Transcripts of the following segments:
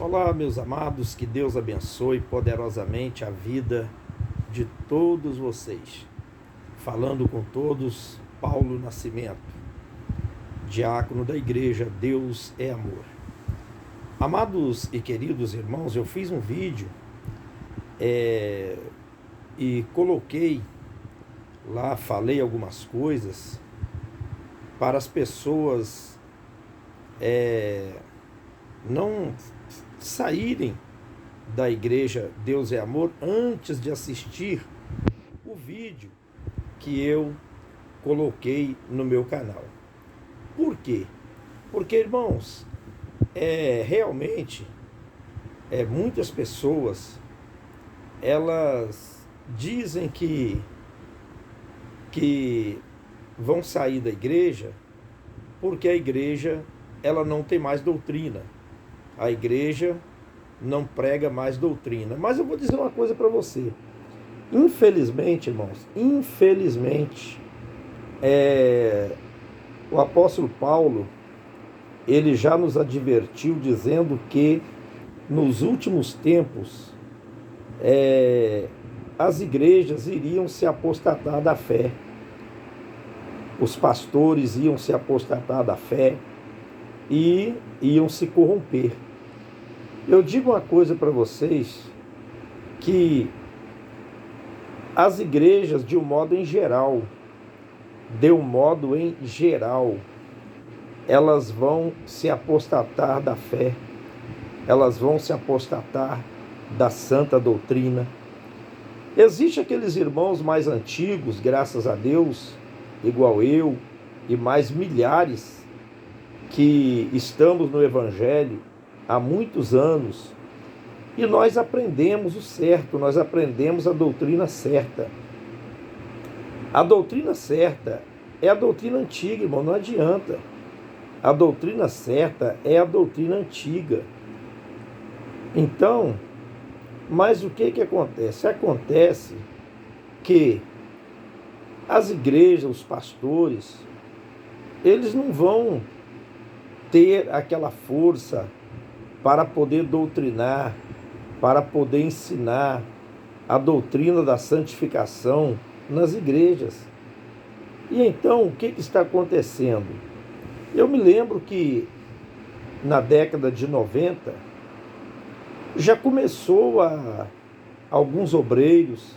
Olá, meus amados, que Deus abençoe poderosamente a vida de todos vocês. Falando com todos, Paulo Nascimento, diácono da igreja Deus é Amor. Amados e queridos irmãos, eu fiz um vídeo e coloquei lá, falei algumas coisas para as pessoas não saírem da igreja Deus é Amor antes de assistir o vídeo que eu coloquei no meu canal. Por quê? Porque, irmãos, realmente muitas pessoas elas dizem que vão sair da igreja porque a igreja ela não tem mais doutrina. A igreja não prega mais doutrina. Mas eu vou dizer uma coisa para você. Infelizmente, irmãos, o apóstolo Paulo, ele já nos advertiu dizendo que nos últimos tempos as igrejas iriam se apostatar da fé. Os pastores iam se apostatar da fé e iam se corromper. Eu digo uma coisa para vocês, que as igrejas, de um modo em geral, elas vão se apostatar da fé, elas vão se apostatar da santa doutrina. Existem aqueles irmãos mais antigos, graças a Deus, igual eu, e mais milhares, que estamos no Evangelho há muitos anos, e nós aprendemos o certo, nós aprendemos a doutrina certa. A doutrina certa é a doutrina antiga, irmão, não adianta. A doutrina certa é a doutrina antiga. Então, mas o que acontece? Acontece que as igrejas, os pastores, eles não vão ter aquela força para poder doutrinar, para poder ensinar a doutrina da santificação nas igrejas. E então, o que está acontecendo? Eu me lembro que na década de 90 já começou a alguns obreiros,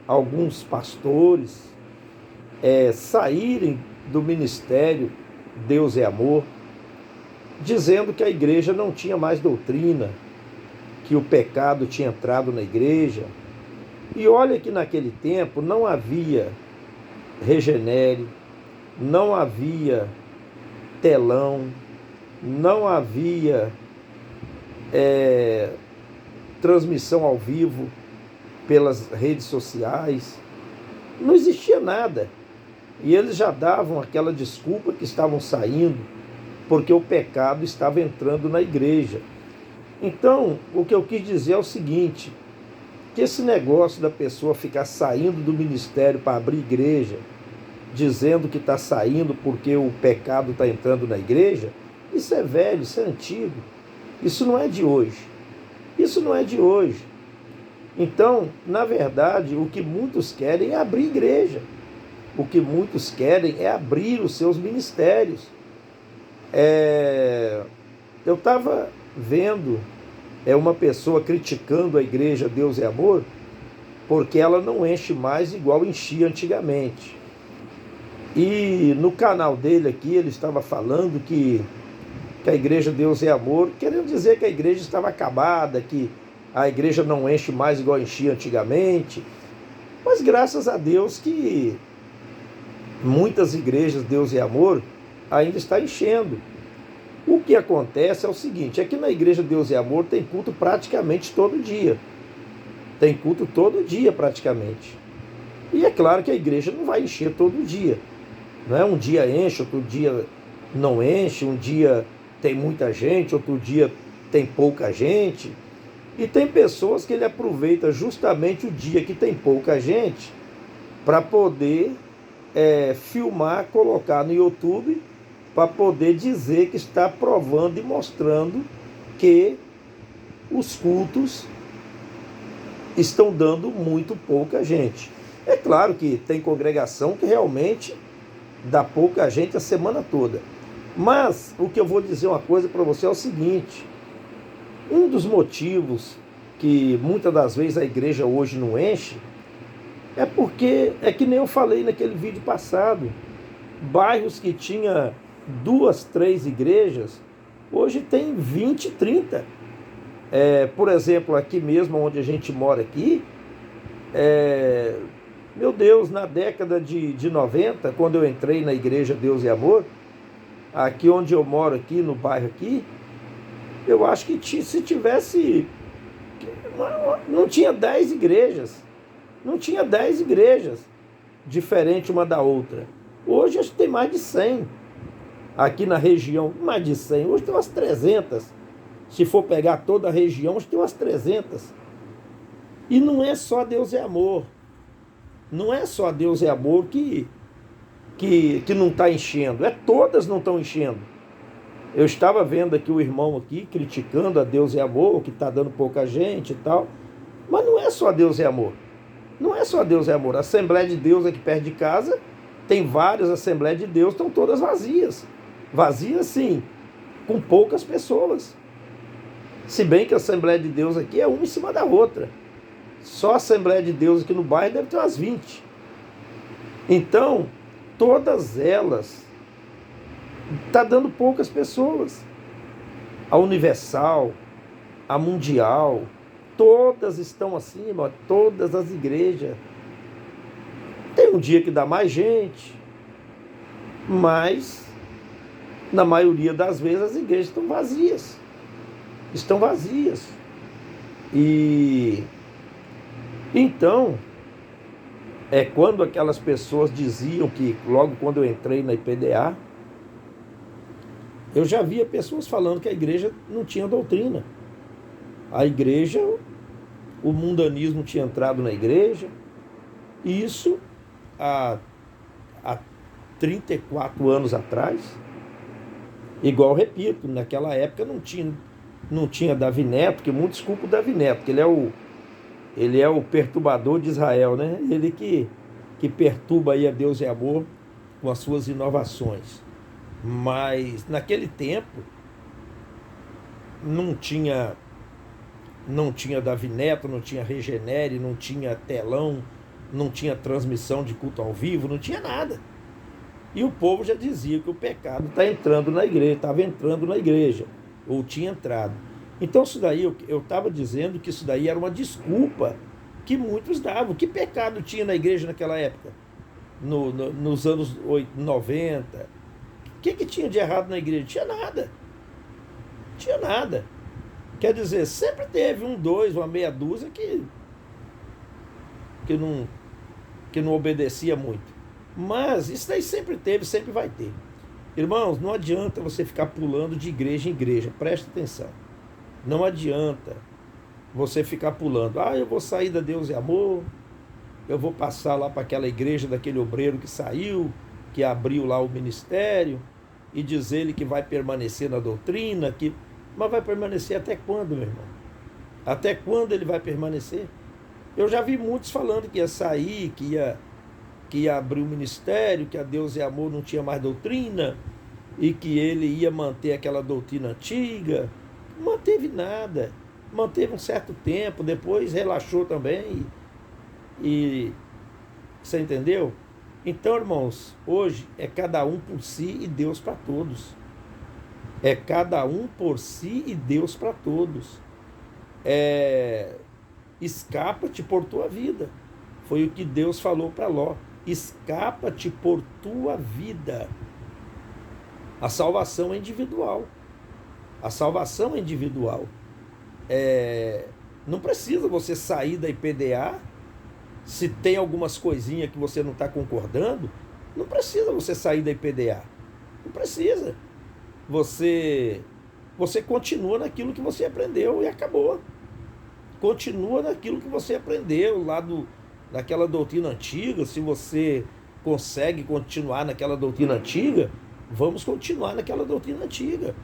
alguns pastores saírem do ministério Deus é Amor, dizendo que a igreja não tinha mais doutrina, que o pecado tinha entrado na igreja. E olha que naquele tempo não havia Regenere, não havia telão, não havia transmissão ao vivo pelas redes sociais, não existia nada. E eles já davam aquela desculpa que estavam saindo porque o pecado estava entrando na igreja. Então, o que eu quis dizer é o seguinte, que esse negócio da pessoa ficar saindo do ministério para abrir igreja, dizendo que está saindo porque o pecado está entrando na igreja, isso é velho, isso é antigo. Isso não é de hoje. Isso não é de hoje. Então, na verdade, o que muitos querem é abrir igreja. O que muitos querem é abrir os seus ministérios. Eu estava vendo uma pessoa criticando a igreja Deus é Amor, porque ela não enche mais igual enchia antigamente. E no canal dele aqui, ele estava falando que a igreja Deus é Amor, querendo dizer que a igreja estava acabada, que a igreja não enche mais igual enchia antigamente. Mas graças a Deus que muitas igrejas Deus é Amor ainda está enchendo. O que acontece é o seguinte, é que na igreja Deus é Amor tem culto praticamente todo dia. Tem culto todo dia praticamente. E é claro que a igreja não vai encher todo dia. Não é? Um dia enche, outro dia não enche, um dia tem muita gente, outro dia tem pouca gente. E tem pessoas que ele aproveita justamente o dia que tem pouca gente para poder filmar, colocar no YouTube, para poder dizer que está provando e mostrando que os cultos estão dando muito pouca gente. É claro que tem congregação que realmente dá pouca gente a semana toda. Mas o que eu vou dizer uma coisa para você é o seguinte: um dos motivos que muitas das vezes a igreja hoje não enche é porque, é que nem eu falei naquele vídeo passado, bairros que tinha 2, 3 igrejas, hoje tem 20, 30. Por exemplo, aqui mesmo onde a gente mora aqui, meu Deus, na década de 90, quando eu entrei na igreja Deus e Amor, aqui onde eu moro, aqui no bairro aqui, eu acho que se tivesse, não tinha 10 igrejas, não tinha 10 igrejas, diferente uma da outra. Hoje acho que tem mais de 100, aqui na região, mais de 100, hoje tem umas 300, se for pegar toda a região, acho que tem umas 300, e não é só Deus é Amor, não é só Deus é Amor que não está enchendo, todas não estão enchendo. Eu estava vendo aqui o irmão aqui criticando a Deus é Amor, que está dando pouca gente e tal, mas não é só Deus é Amor, não é só Deus é Amor. A Assembleia de Deus aqui perto de casa, tem várias Assembleias de Deus, estão todas vazias, vazias sim, com poucas pessoas, se bem que a Assembleia de Deus aqui é uma em cima da outra, só a Assembleia de Deus aqui no bairro deve ter umas 20, então todas elas está dando poucas pessoas. A Universal, a Mundial, todas estão acima, todas as igrejas. Tem um dia que dá mais gente, mas na maioria das vezes as igrejas estão vazias. Estão vazias. E então, quando aquelas pessoas diziam que, logo quando eu entrei na IPDA, eu já via pessoas falando que a igreja não tinha doutrina. A igreja, o mundanismo tinha entrado na igreja. E isso há 34 anos atrás. Igual, repito, naquela época não tinha Davi Neto, que muitos culpam o Davi Neto, que ele é o perturbador de Israel, né? Ele que perturba aí a Deus e Amor com as suas inovações. Mas naquele tempo não tinha Davi Neto, não tinha Regenere, não tinha telão, não tinha transmissão de culto ao vivo, não tinha nada. E o povo já dizia que o pecado está entrando na igreja, estava entrando na igreja, ou tinha entrado. Então isso daí, eu estava dizendo que isso daí era uma desculpa que muitos davam. Que pecado tinha na igreja naquela época? Nos anos 90... O que tinha de errado na igreja? Tinha nada. Tinha nada. Quer dizer, sempre teve um, dois, uma meia dúzia que não obedecia muito. Mas isso daí sempre teve, sempre vai ter. Irmãos, não adianta você ficar pulando de igreja em igreja. Presta atenção. Não adianta você ficar pulando. Eu vou sair da Deus e Amor, eu vou passar lá para aquela igreja daquele obreiro que saiu, que abriu lá o ministério, e dizer ele que vai permanecer na doutrina, mas vai permanecer até quando, meu irmão? Até quando ele vai permanecer? Eu já vi muitos falando que ia sair, que ia abrir o ministério, que a Deus e Amor não tinha mais doutrina, e que ele ia manter aquela doutrina antiga. Não manteve nada, manteve um certo tempo, depois relaxou também, e você entendeu? Então, irmãos, hoje é cada um por si e Deus para todos. É cada um por si e Deus para todos. Escapa-te por tua vida. Foi o que Deus falou para Ló. Escapa-te por tua vida. A salvação é individual. A salvação é individual. Não precisa você sair da IPDA. Se tem algumas coisinhas que você não está concordando, não precisa você sair da IPDA. Não precisa. Você continua naquilo que você aprendeu e acabou. Continua naquilo que você aprendeu lá naquela doutrina antiga. Se você consegue continuar naquela doutrina antiga, vamos continuar naquela doutrina antiga.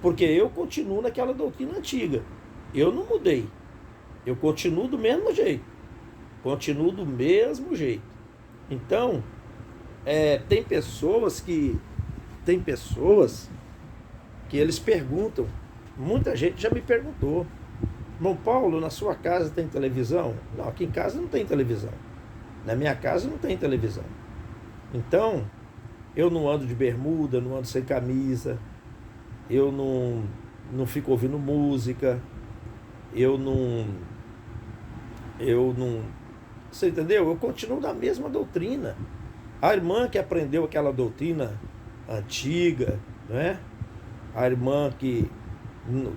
Porque eu continuo naquela doutrina antiga. Eu não mudei. Eu continuo do mesmo jeito. Continuo do mesmo jeito. Então, tem pessoas que eles perguntam. Muita gente já me perguntou: irmão Paulo, na sua casa tem televisão? Não, aqui em casa não tem televisão. Na minha casa não tem televisão. Então, eu não ando de bermuda, não ando sem camisa, eu não fico ouvindo música, eu não. Você entendeu? Eu continuo na mesma doutrina. A irmã que aprendeu aquela doutrina antiga, né? A irmã que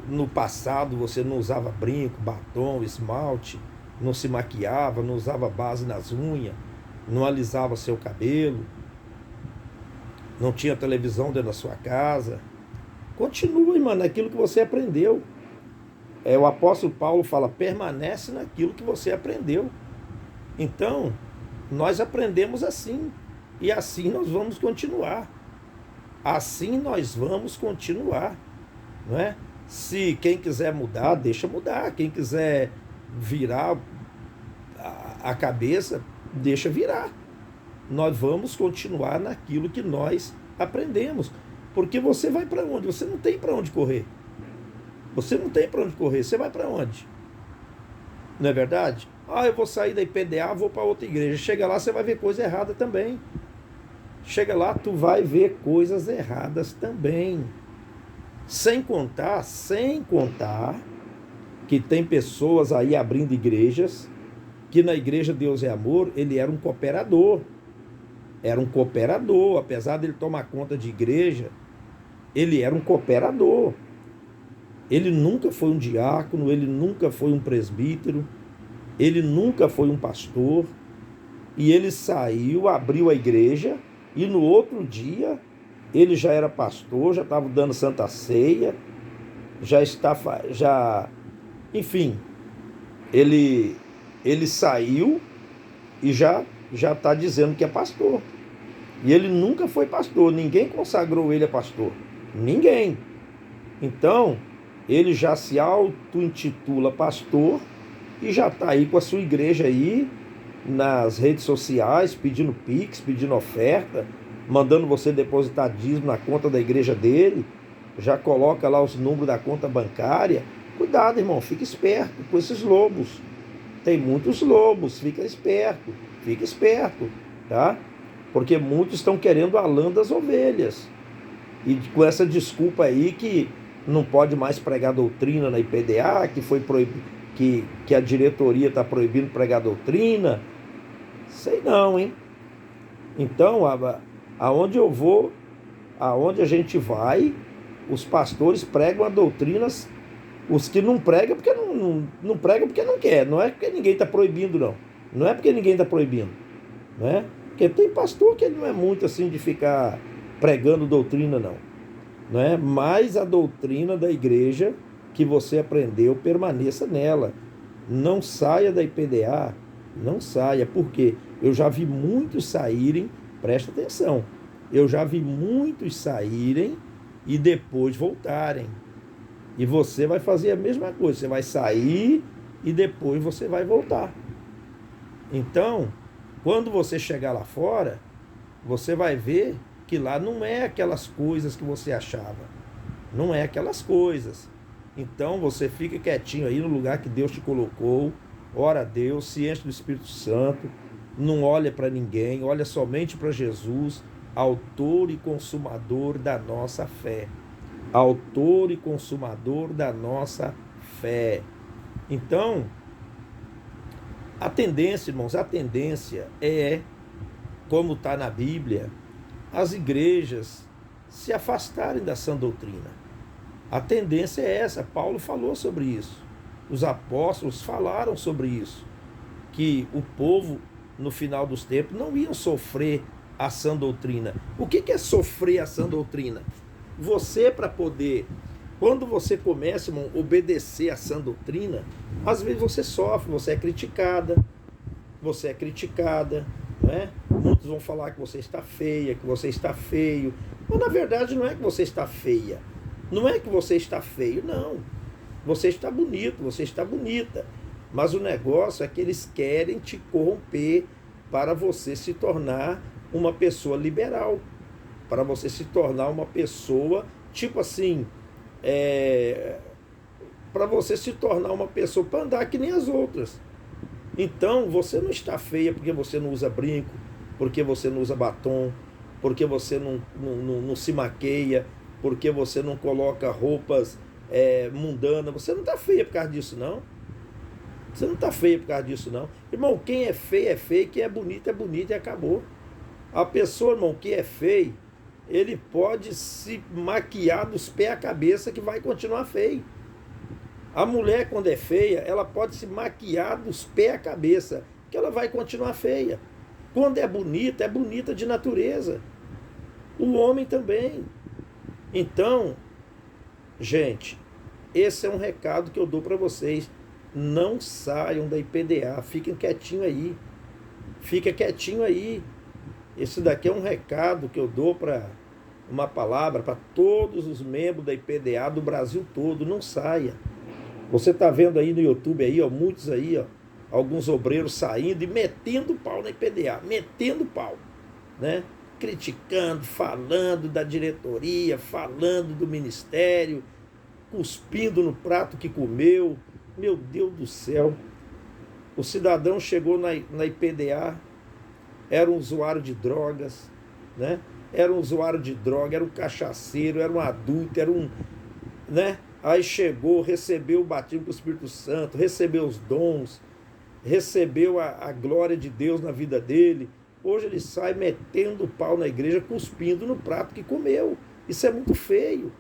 no passado você não usava brinco, batom, esmalte, não se maquiava, não usava base nas unhas, não alisava seu cabelo, não tinha televisão dentro da sua casa. Continue, mano, naquilo que você aprendeu. O apóstolo Paulo fala: permanece naquilo que você aprendeu. Então, nós aprendemos assim, e assim nós vamos continuar. Assim nós vamos continuar, não é? Se quem quiser mudar, deixa mudar. Quem quiser virar a cabeça, deixa virar. Nós vamos continuar naquilo que nós aprendemos. Porque você vai para onde? Você não tem para onde correr. Você não tem para onde correr. Você vai para onde? Não é verdade? Eu vou sair da IPDA, vou para outra igreja. Chega lá, você vai ver coisa errada também. Chega lá, tu vai ver coisas erradas também. Sem contar que tem pessoas aí abrindo igrejas, que na igreja Deus é Amor, ele era um cooperador. Era um cooperador, apesar dele tomar conta de igreja, ele era um cooperador. Ele nunca foi um diácono, ele nunca foi um presbítero, ele nunca foi um pastor. E ele saiu, abriu a igreja, e no outro dia ele já era pastor, já estava dando Santa Ceia, enfim, ele saiu e já está dizendo que é pastor. E ele nunca foi pastor, ninguém consagrou ele a pastor, ninguém. Então, ele já se auto-intitula pastor e já está aí com a sua igreja aí nas redes sociais, pedindo pix, pedindo oferta, mandando você depositar dízimo na conta da igreja dele, já coloca lá os números da conta bancária. Cuidado, irmão, fica esperto com esses lobos. Tem muitos lobos, fica esperto, tá? Porque muitos estão querendo a lã das ovelhas. E com essa desculpa aí que não pode mais pregar doutrina na IPDA, que foi proibido, que a diretoria está proibindo pregar doutrina. Sei não, hein? Então, aonde eu vou, aonde a gente vai, os pastores pregam a doutrinas. Os que não pregam porque não pregam porque não quer. Não é porque ninguém está proibindo, não. Não é porque ninguém está proibindo, né? Porque tem pastor que não é muito assim de ficar pregando doutrina, não, né? Mas a doutrina da igreja que você aprendeu, permaneça nela. Não saia da IPDA, não saia. Por quê? Eu já vi muitos saírem, presta atenção, eu já vi muitos saírem e depois voltarem. E você vai fazer a mesma coisa, você vai sair e depois você vai voltar. Então, quando você chegar lá fora, você vai ver que lá não é aquelas coisas que você achava. Não é aquelas coisas. Então, você fica quietinho aí no lugar que Deus te colocou, ora a Deus, se enche do Espírito Santo, não olha para ninguém, olha somente para Jesus, autor e consumador da nossa fé. Autor e consumador da nossa fé. Então, a tendência, irmãos, é, como está na Bíblia, as igrejas se afastarem da sã doutrina. A tendência é essa. Paulo falou sobre isso. Os apóstolos falaram sobre isso. Que o povo, no final dos tempos, não iam sofrer a sã doutrina. O que é sofrer a sã doutrina? Você, para poder, quando você começa, irmão, a obedecer a sã doutrina, às vezes você sofre, você é criticada, né? Muitos vão falar que você está feia, que você está feio, mas na verdade não é que você está feia, não é que você está feio, não. Você está bonito, você está bonita. Mas o negócio é que eles querem te corromper para você se tornar uma pessoa liberal, para você se tornar uma pessoa, tipo assim, para você se tornar uma pessoa para andar que nem as outras. Então, você não está feia porque você não usa brinco, porque você não usa batom, porque você não se maqueia, porque você não coloca roupas mundanas. Você não está feia por causa disso, não. Você não está feia por causa disso, não. Irmão, quem é feio, quem é bonito e acabou. A pessoa, irmão, que é feio, ele pode se maquiar dos pés à cabeça que vai continuar feio. A mulher, quando é feia, ela pode se maquiar dos pés à cabeça, que ela vai continuar feia. Quando é bonita de natureza. O homem também. Então, gente, esse é um recado que eu dou para vocês. Não saiam da IPDA, fiquem quietinho aí. Fica quietinho aí. Esse daqui é um recado que eu dou para uma palavra para todos os membros da IPDA do Brasil todo. Não saia. Você está vendo aí no YouTube aí, ó, muitos aí, ó, alguns obreiros saindo e metendo pau na IPDA, metendo pau, né? Criticando, falando da diretoria, falando do ministério, cuspindo no prato que comeu. Meu Deus do céu. O cidadão chegou na IPDA, era um usuário de drogas, né? Era um usuário de droga, era um cachaceiro, era um adulto, era um, né? Aí chegou, recebeu o batismo com o Espírito Santo, recebeu os dons, recebeu a glória de Deus na vida dele. Hoje ele sai metendo o pau na igreja, cuspindo no prato que comeu. Isso é muito feio.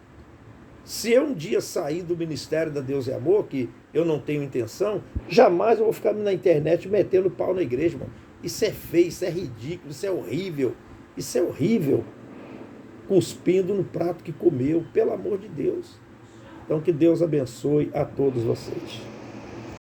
Se eu um dia sair do ministério da Deus e Amor, que eu não tenho intenção, jamais eu vou ficar na internet metendo pau na igreja, mano. Isso é feio, isso é ridículo, isso é horrível. Isso é horrível. Cuspindo no prato que comeu, pelo amor de Deus. Então que Deus abençoe a todos vocês.